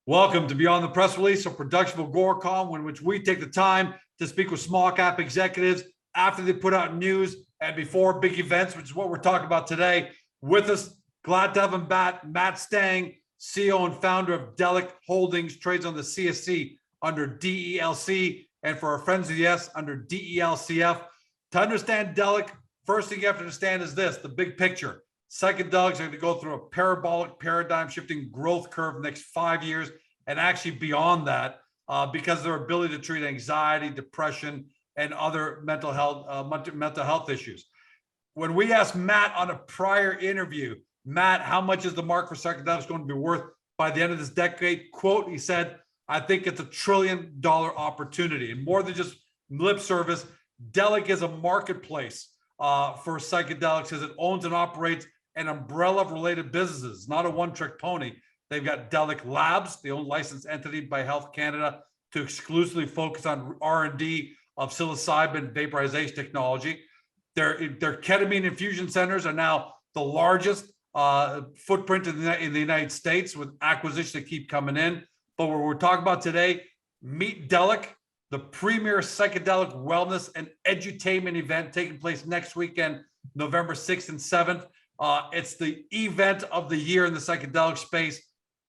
Welcome to Beyond the Press Release, a production of Agoracom, in which we take the time to speak with small cap executives after they put out news and before big events, which is what we're talking about today. With us, glad to have him back, Matt Stang, CEO and founder of Delic Holdings, trades on the CSC under DELC, and for our friends of the S under DELCF. To understand Delic, first thing you have to understand is this, the big picture. Psychedelics are going to go through a parabolic paradigm shifting growth curve the next 5 years and actually beyond that because of their ability to treat anxiety, depression, and other mental health issues. When we asked Matt on a prior interview, Matt, how much is the market for psychedelics going to be worth by the end of this decade? Quote, he said, I think it's $1 trillion opportunity. And more than just lip service, Delic is a marketplace for psychedelics as it owns and operates an umbrella of related businesses, not a one-trick pony. They've got Delic Labs, the own licensed entity by Health Canada to exclusively focus on R&D of psilocybin vaporization technology. Their Ketamine Infusion Centers are now the largest footprint in the United States, with acquisitions that keep coming in. But what we're talking about today, Meet Delic, the premier psychedelic wellness and edutainment event taking place next weekend, November 6th and 7th. It's the event of the year in the psychedelic space.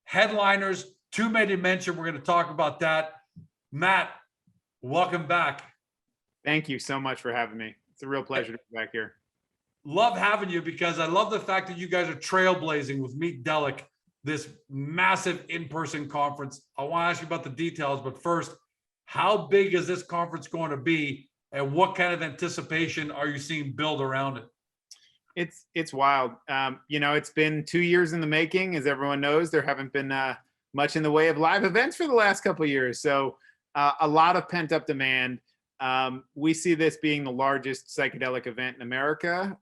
Headliners, too many to mention. We're going to talk about that. Matt, welcome back. Thank you so much for having me. It's a real pleasure to be back here. Love having you because I love the fact that you guys are trailblazing with Meet Delic, this massive in-person conference. I want to ask you about the details, but first, how big is this conference going to be, and what kind of anticipation are you seeing build around it? It's wild. It's been 2 years in the making. As everyone knows, there haven't been much in the way of live events for the last couple of years. So a lot of pent-up demand. We see this being the largest psychedelic event in America.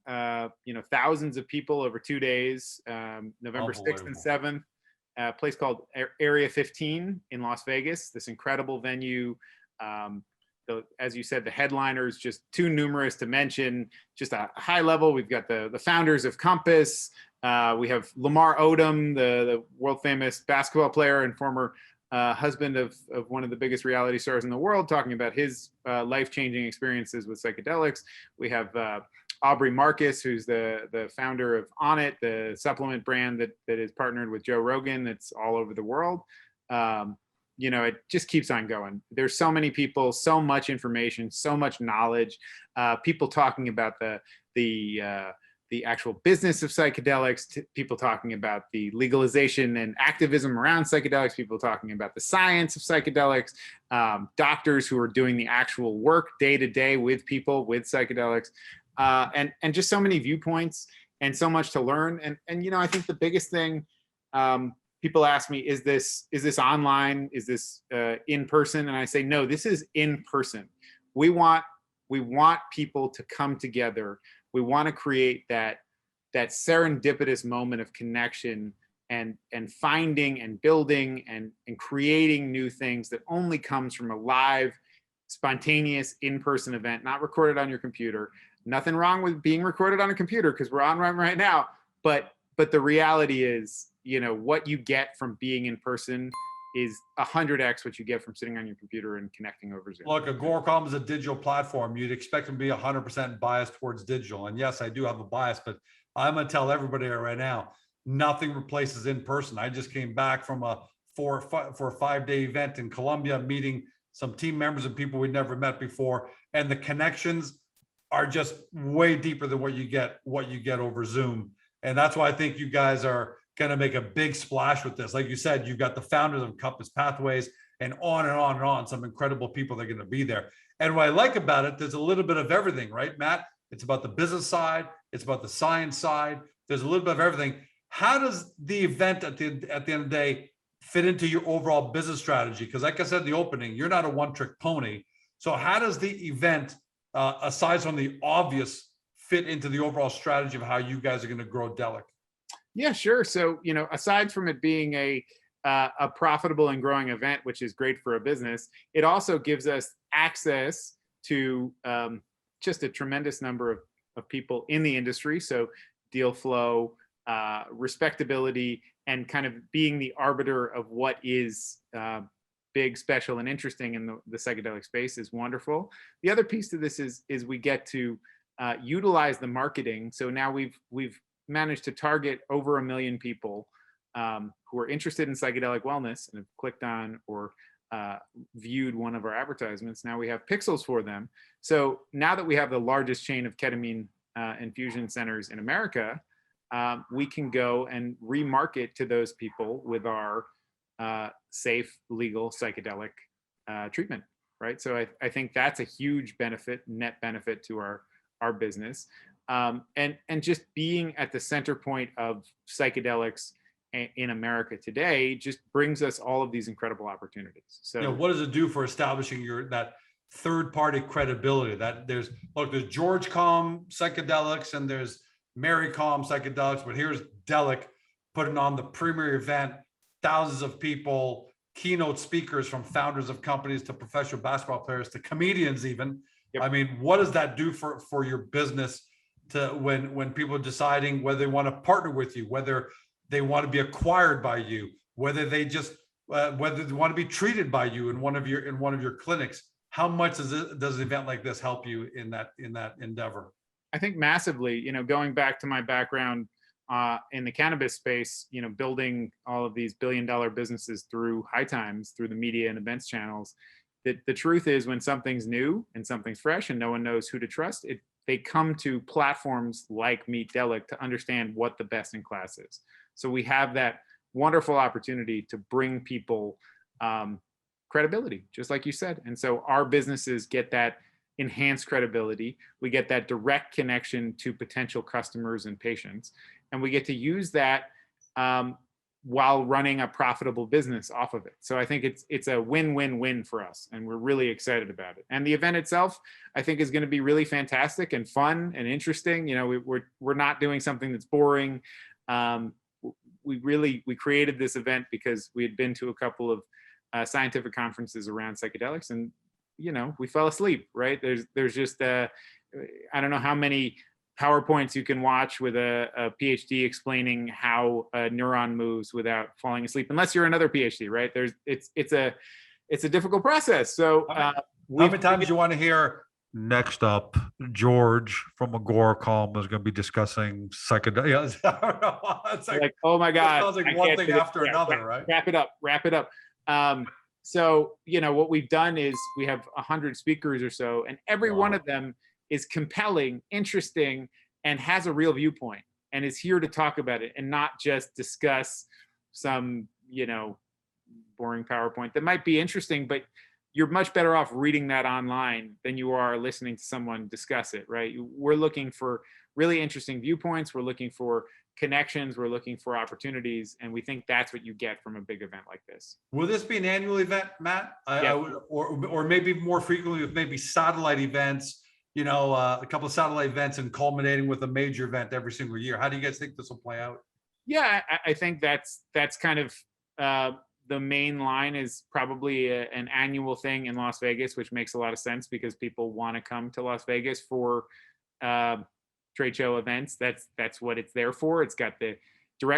Thousands of people over 2 days, November 6th and 7th. A place called Area 15 in Las Vegas, this incredible venue. As you said, the headliners, just too numerous to mention. Just a high level, we've got the founders of Compass. We have Lamar Odom, the world famous basketball player and former husband of one of the biggest reality stars in the world, talking about his life-changing experiences with psychedelics. We have Aubrey Marcus, who's the founder of Onnit, the supplement brand that is partnered with Joe Rogan, that's all over the world. It just keeps on going. There's so many people, so much information, so much knowledge, people talking about the actual business of psychedelics, people talking about the legalization and activism around psychedelics, people talking about the science of psychedelics, doctors who are doing the actual work day to day with people with psychedelics, and just so many viewpoints and so much to learn. And I think the biggest thing, people ask me, is this online? Is this in person? And I say, no, this is in person. We want people to come together. We want to create that serendipitous moment of connection and finding and building and creating new things that only comes from a live, spontaneous, in-person event, not recorded on your computer. Nothing wrong with being recorded on a computer because we're on right now. But the reality is, what you get from being in person is 100x what you get from sitting on your computer and connecting over Zoom. Look, Agoracom is a digital platform. You'd expect them to be 100% biased towards digital. And yes, I do have a bias, but I'm going to tell everybody right now, nothing replaces in person. I just came back from a 4 or 5 day event in Colombia, meeting some team members and people we'd never met before. And the connections are just way deeper than what you get over Zoom. And that's why I think you guys are going to make a big splash with this. Like you said, you've got the founders of Compass Pathways and on and on and on, some incredible people that are going to be there. And what I like about it, there's a little bit of everything, right, Matt? It's about the business side. It's about the science side. There's a little bit of everything. How does the event at the end of the day fit into your overall business strategy? Because like I said in the opening, you're not a one-trick pony. So how does the event, aside from the obvious, fit into the overall strategy of how you guys are going to grow Delic? Yeah, sure. So, aside from it being a profitable and growing event, which is great for a business, it also gives us access to just a tremendous number of people in the industry. So deal flow, respectability, and kind of being the arbiter of what is big, special, and interesting in the psychedelic space is wonderful. The other piece to this is we get to utilize the marketing. So now we've managed to target over 1 million people who are interested in psychedelic wellness and have clicked on or viewed one of our advertisements. Now we have pixels for them. So now that we have the largest chain of ketamine infusion centers in America, we can go and remarket to those people with our safe, legal psychedelic treatment, right? So I think that's a huge benefit, net benefit to our business. And just being at the center point of psychedelics in America today just brings us all of these incredible opportunities. So what does it do for establishing that third-party credibility? That there's George Com Psychedelics and there's Mary Com Psychedelics, but here's Delic putting on the premier event, thousands of people, keynote speakers from founders of companies to professional basketball players to comedians even. Yep. I mean, what does that do for your business to when people are deciding whether they want to partner with you, whether they want to be acquired by you, whether they just whether they want to be treated by you in one of your clinics? How much does an event like this help you in that endeavor? I think massively. Going back to my background in the cannabis space, building all of these billion-dollar businesses through high times, through the media and events channels. The truth is, when something's new and something's fresh and no one knows who to trust, they come to platforms like Meet Delic to understand what the best in class is. So we have that wonderful opportunity to bring people credibility, just like you said. And so our businesses get that enhanced credibility. We get that direct connection to potential customers and patients. And we get to use that while running a profitable business off of it. So I think it's a win-win-win for us, and we're really excited about it. And the event itself, I think, is going to be really fantastic and fun and interesting. We're not doing something that's boring. We created this event because we had been to a couple of scientific conferences around psychedelics, and we fell asleep. Right? There's just I don't know how many PowerPoints you can watch with a PhD explaining how a neuron moves without falling asleep, unless you're another PhD, right? It's a difficult process. So how many times you want to hear, next up, George from Agoracom is going to be discussing psychedelics? It's like, oh my God. It sounds like one thing after another, right? Wrap it up. So, what we've done is we have 100 speakers or so, and every one of them is compelling, interesting, and has a real viewpoint, and is here to talk about it and not just discuss some, boring PowerPoint that might be interesting, but you're much better off reading that online than you are listening to someone discuss it, right? We're looking for really interesting viewpoints. We're looking for connections. We're looking for opportunities. And we think that's what you get from a big event like this. Will this be an annual event, Matt? Yeah. Or maybe more frequently with maybe satellite events, a couple of satellite events and culminating with a major event every single year? How do you guys think this will play out? Yeah, I think that's kind of the main line is probably an annual thing in Las Vegas, which makes a lot of sense because people want to come to Las Vegas for trade show events. That's what it's there for. It's got the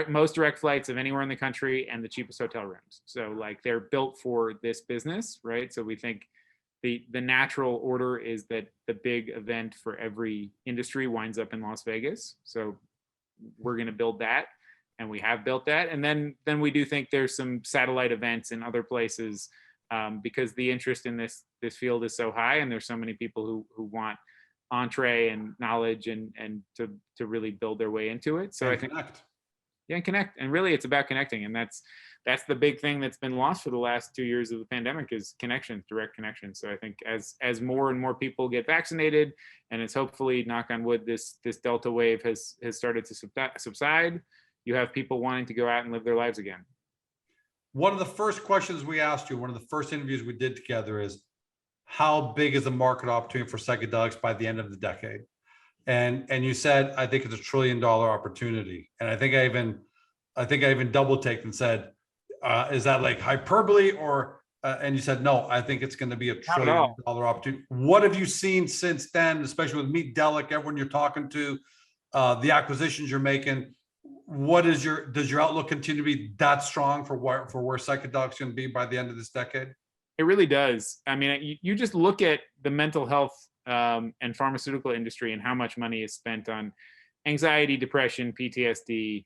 most direct flights of anywhere in the country and the cheapest hotel rooms. So they're built for this business, right? So we think the natural order is that the big event for every industry winds up in Las Vegas. So we're going to build that, and we have built that. And then we do think there's some satellite events in other places because the interest in this field is so high, and there's so many people who want entree and knowledge and to really build their way into it. So I think connect. And really it's about connecting. And that's the big thing that's been lost for the last 2 years of the pandemic is connection, direct connection. So I think as more and more people get vaccinated, and it's hopefully, knock on wood, this Delta wave has started to subside, you have people wanting to go out and live their lives again. One of the first questions we asked you, one of the first interviews we did together is, how big is the market opportunity for psychedelics by the end of the decade? And you said, I think it's $1 trillion opportunity. And I think I even double taked and said, is that like hyperbole or, and you said, no, I think it's going to be $1 trillion opportunity. What have you seen since then, especially with Meet Delic, everyone you're talking to, the acquisitions you're making? does your outlook continue to be that strong for where psychedelics going to be by the end of this decade? It really does. I mean, you just look at the mental health and pharmaceutical industry and how much money is spent on anxiety, depression, PTSD,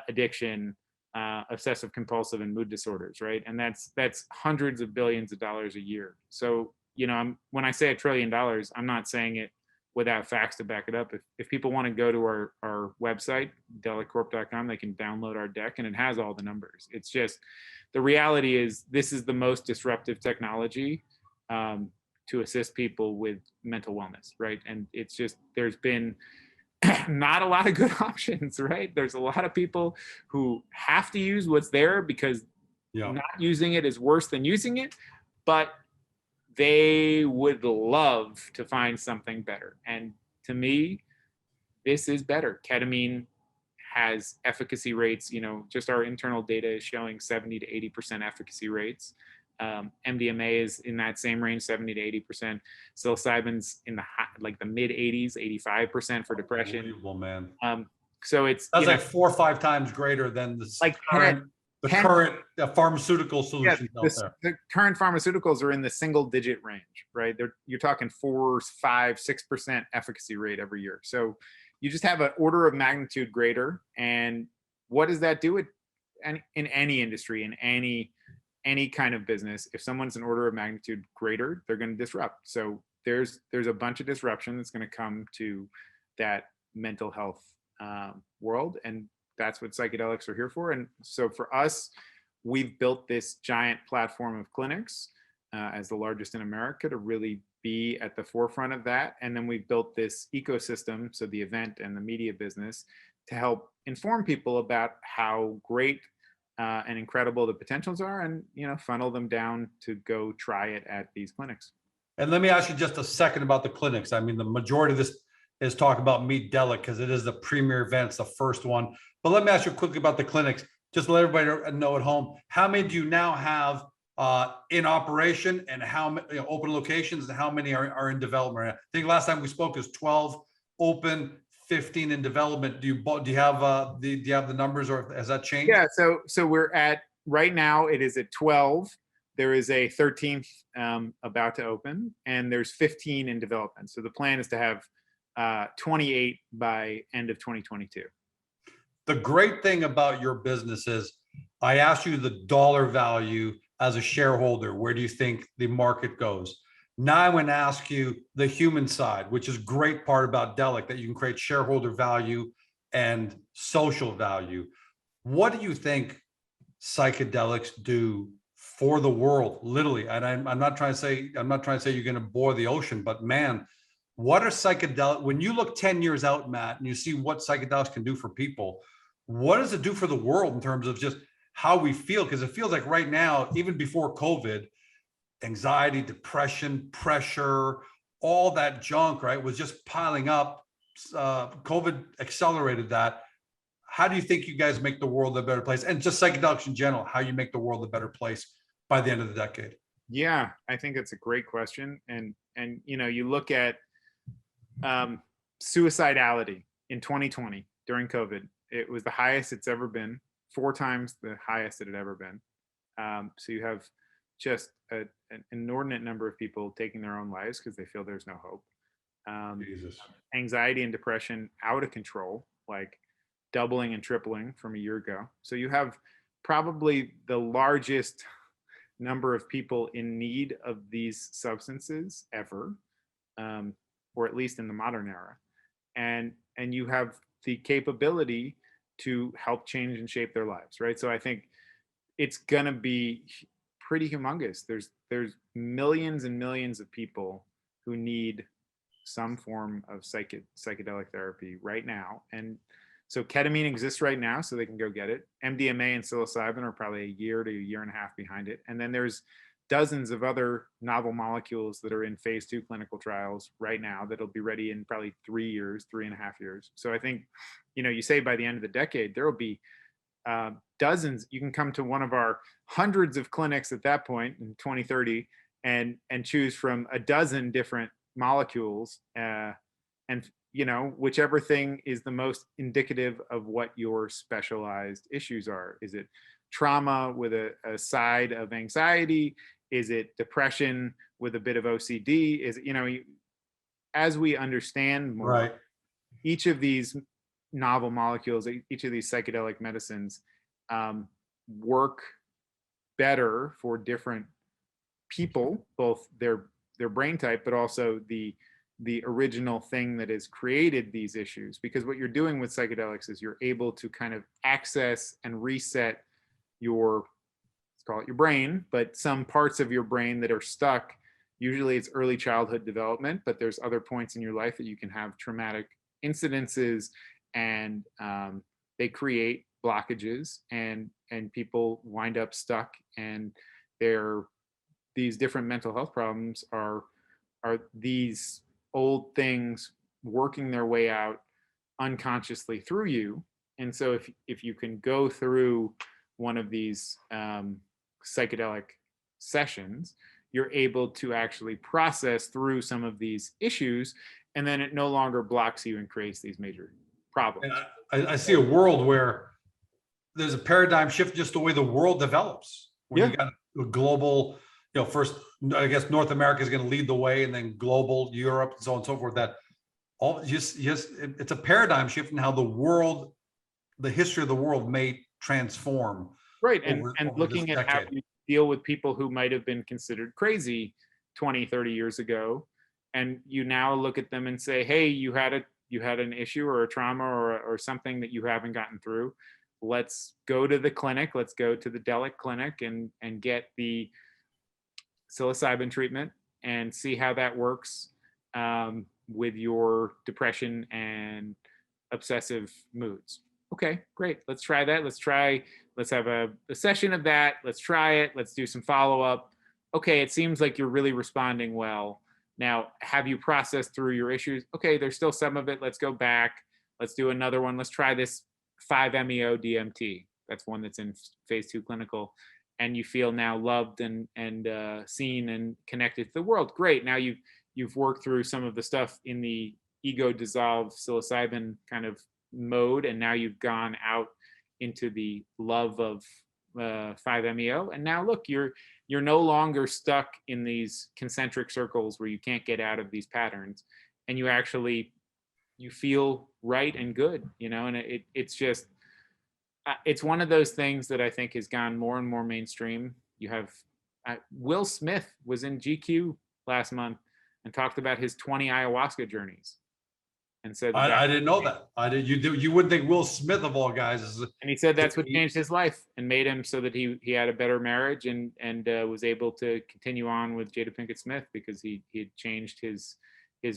addiction, obsessive compulsive, and mood disorders, right? And that's hundreds of billions of dollars a year. So, when I say $1 trillion, I'm not saying it without facts to back it up. If people want to go to our website, deliccorp.com, they can download our deck, and it has all the numbers. It's just, the reality is this is the most disruptive technology to assist people with mental wellness, right? And it's just, there's been not a lot of good options, right? There's a lot of people who have to use what's there because not using it is worse than using it, but they would love to find something better. And to me, this is better. Ketamine has efficacy rates, just our internal data is showing 70 to 80% efficacy rates. MDMA is in that same range, 70 to 80%. Psilocybin's in the mid 80s, 85% for depression. Unbelievable, man. So that's like 4 or 5 times greater than the current pharmaceutical solutions out there. The current pharmaceuticals are in the single digit range, right? You're talking 4, 5, 6% efficacy rate every year. So you just have an order of magnitude greater. And what does that do in any industry, in any kind of business? If someone's an order of magnitude greater, they're going to disrupt. So there's a bunch of disruption that's going to come to that mental health world, and that's what psychedelics are here for. And so for us, we've built this giant platform of clinics as the largest in America to really be at the forefront of that. And then we've built this ecosystem, so the event and the media business, to help inform people about how great and incredible the potentials are, and funnel them down to go try it at these clinics. And let me ask you just a second about the clinics. I mean, the majority of this is talk about Meet Delic because it is the premier event, it's the first one. But let me ask you quickly about the clinics, just to let everybody know at home. How many do you now have in operation, and how many open locations, and how many are in development? I think last time we spoke is 12 open, 15 in development. Do you have the numbers, or has that changed? Yeah, so we're at, right now it is at 12. There is a 13th about to open, and there's 15 in development. So the plan is to have 28 by end of 2022. The great thing about your business is, I asked you the dollar value as a shareholder. Where do you think the market goes? Now I'm going to ask you the human side, which is a great part about Delic, that you can create shareholder value and social value. What do you think psychedelics do for the world, literally? And I'm not trying to say you're going to bore the ocean, but man, what are psychedelics? When you look 10 years out, Matt, and you see what psychedelics can do for people, what does it do for the world in terms of just how we feel? Because it feels like right now, even before COVID, anxiety, depression, pressure, all that junk, right, was just piling up. COVID accelerated that. How do you think you guys make the world a better place? And just psychedelics in general, how you make the world a better place by the end of the decade? Yeah, I think it's a great question. And you look at suicidality in 2020 during COVID. It was the highest it's ever been, 4 times the highest it had ever been. So you have just an inordinate number of people taking their own lives because they feel there's no hope. Jesus. Anxiety and depression out of control, like doubling and tripling from a year ago. So you have probably the largest number of people in need of these substances ever, or at least in the modern era. And you have the capability to help change and shape their lives, right? So I think it's gonna be pretty humongous. There's millions and millions of people who need some form of psychedelic therapy right now. And so ketamine exists right now, so they can go get it. MDMA and psilocybin are probably a year to a year and a half behind it. And then there's dozens of other novel molecules that are in phase 2 clinical trials right now that'll be ready in probably 3 years, 3.5 years. So I think, you say by the end of the decade, there will be dozens. You can come to one of our hundreds of clinics at that point in 2030 and choose from a dozen different molecules and you know, whichever thing is the most indicative of what your specialized issues are. Is it trauma with a side of anxiety? Is it depression with a bit of OCD? Is it, you know, as we understand more, Right. each of these novel molecules, each of these psychedelic medicines work better for different people, both their brain type, but also the original thing that has created these issues. Because what you're doing with psychedelics is you're able to kind of access and reset your, let's call it your brain, but some parts of your brain that are stuck. Usually it's early childhood development, but there's other points in your life that you can have traumatic incidences, and they create blockages, and people wind up stuck, and these different mental health problems are these old things working their way out unconsciously through you. And so if you can go through one of these psychedelic sessions, you're able to actually process through some of these issues, and then it no longer blocks you and creates these major problems. And I see a world where there's a paradigm shift, just the way the world develops, where you got a global, you know, first, I guess North America is going to lead the way, and then global, Europe, and so on and so forth. That all just it's a paradigm shift in how the world, the history of the world may transform. Right. Over Looking this at how decade. you deal with people who might have been considered crazy 20, 30 years ago. And you now look at them and say, hey, you had an issue or a trauma or something that you haven't gotten through. Let's go to the clinic. Let's go to the Delic clinic and get the psilocybin treatment and see how that works with your depression and obsessive moods. Okay, great. Let's try that. Let's have a session of that. Let's try it. Let's do some follow-up. Okay, it seems like you're really responding well. Now, have you processed through your issues? Okay, there's still some of it. Let's go back. Let's do another one. Let's try this 5-MeO DMT. That's one that's in phase 2 clinical. And you feel now loved and seen and connected to the world. Great. Now you've worked through some of the stuff in the ego dissolved psilocybin kind of mode, and now you've gone out into the love of 5-MeO, and now look, you're no longer stuck in these concentric circles where you can't get out of these patterns, and you feel right and good, you know. And it's just it's one of those things that I think has gone more and more mainstream. You have Will Smith was in GQ last month and talked about his 20 ayahuasca journeys, and said I didn't know that. You wouldn't think Will Smith of all guys is. And he said that's what changed his life and made him so that he had a better marriage and was able to continue on with Jada Pinkett Smith, because he had changed his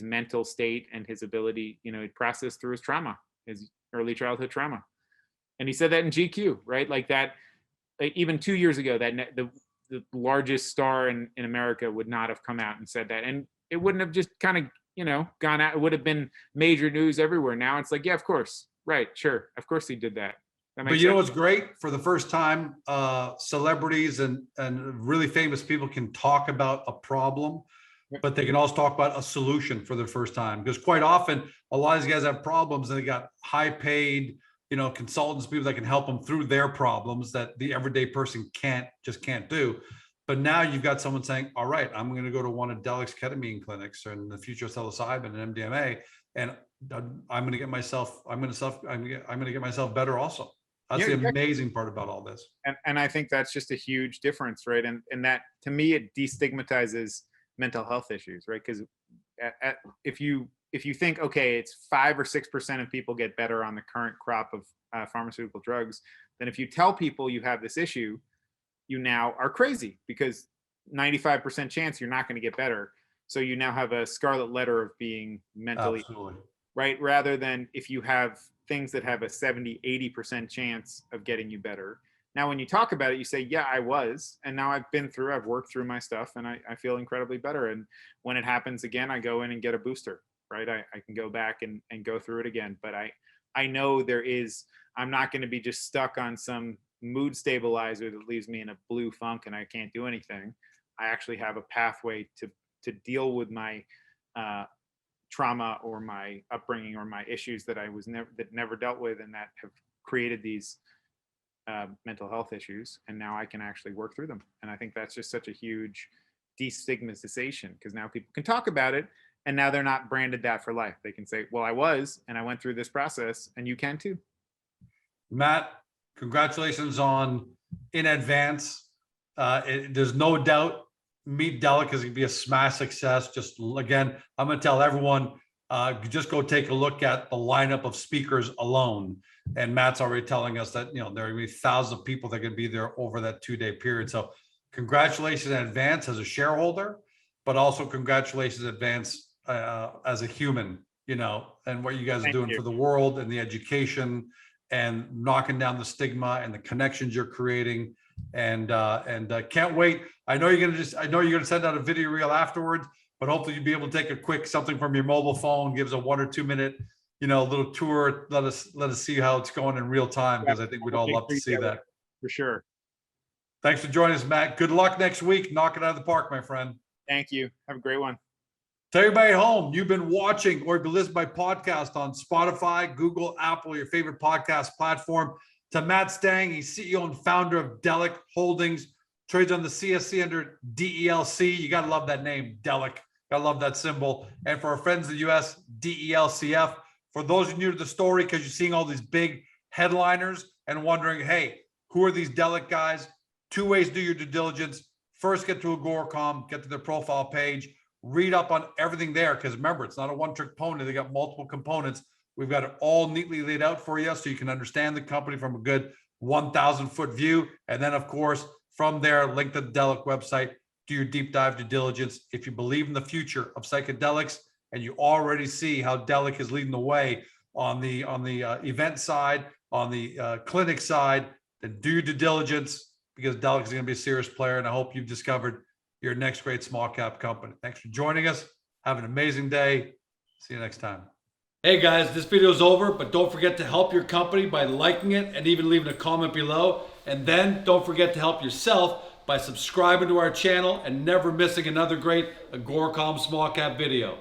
mental state and his ability, you know, he'd processed through his trauma, his early childhood trauma. And he said that in GQ, right? Like that, like even 2 years ago, that the largest star in America would not have come out and said that. And it wouldn't have just kind of, you know, gone out. It would have been major news everywhere. Now it's like, yeah, of course. Right. Sure. Of course he did that. But you know what's great? For the first time, celebrities and really famous people can talk about a problem, but they can also talk about a solution for the first time. Because quite often, a lot of these guys have problems and they got high paid, you know, consultants, people that can help them through their problems that the everyday person can't do. But now you've got someone saying, all right, I'm going to go to one of Delic's ketamine clinics, or in the future psilocybin and MDMA, and I'm going to get myself better also. That's the amazing part about all this. And I think that's just a huge difference, right? And that, to me, it destigmatizes mental health issues, right? Because if you think, okay, it's 5 or 6% of people get better on the current crop of pharmaceutical drugs, then if you tell people you have this issue, you now are crazy, because 95% chance you're not going to get better. So you now have a scarlet letter of being mentally, absolutely, right? Rather than if you have things that have a 70, 80% chance of getting you better. Now, when you talk about it, you say, yeah, I was, and now I've worked through my stuff, and I feel incredibly better. And when it happens again, I go in and get a booster, right? I can go back and go through it again. But I know I'm not going to be just stuck on some mood stabilizer that leaves me in a blue funk and I can't do anything. I actually have a pathway to deal with my trauma or my upbringing or my issues that I was never dealt with, and that have created these mental health issues, and now I can actually work through them. And I think that's just such a huge destigmatization, because now people can talk about it, and now they're not branded that for life. They can say, well, I was, and I went through this process, and you can too. Matt, congratulations on in advance. There's no doubt Meet Delic is going to be a smash success. Just again, I'm going to tell everyone, just go take a look at the lineup of speakers alone. And Matt's already telling us that, there are going to be thousands of people that are going to be there over that 2-day period. So congratulations in advance as a shareholder, but also congratulations in advance as a human, and what you guys are doing for the world and the education and knocking down the stigma and the connections you're creating. And can't wait. I know you're going to send out a video reel afterwards, but hopefully you'll be able to take a quick something from your mobile phone, give us a 1 or 2 minute, little tour. Let us see how it's going in real time, because I think we'd all love to see that. For sure. Thanks for joining us, Matt. Good luck next week. Knock it out of the park, my friend. Thank you. Have a great one. To everybody at home, you've been watching or been listening to my podcast on Spotify, Google, Apple, your favorite podcast platform. To Matt Stang, he's CEO and founder of Delic Holdings, trades on the CSC under DELC. You got to love that name, Delic. Got to love that symbol. And for our friends in the US, DELCF. For those of you new to the story, because you're seeing all these big headliners and wondering, hey, who are these Delic guys? 2 ways to do your due diligence. First, get to Agoracom, get to their profile page, read up on everything there, because remember, it's not a one-trick pony. They got multiple components. We've got it all neatly laid out for you so you can understand the company from a good 1,000-foot view. And then, of course, from there, link to the Delic website, do your deep dive due diligence. If you believe in the future of psychedelics and you already see how Delic is leading the way on the event side, on the clinic side, then do your due diligence, because Delic is going to be a serious player. And I hope you've discovered your next great small cap company. Thanks for joining us. Have an amazing day. See you next time. Hey guys, this video is over, but don't forget to help your company by liking it and even leaving a comment below. And then don't forget to help yourself by subscribing to our channel and never missing another great Agoracom small cap video.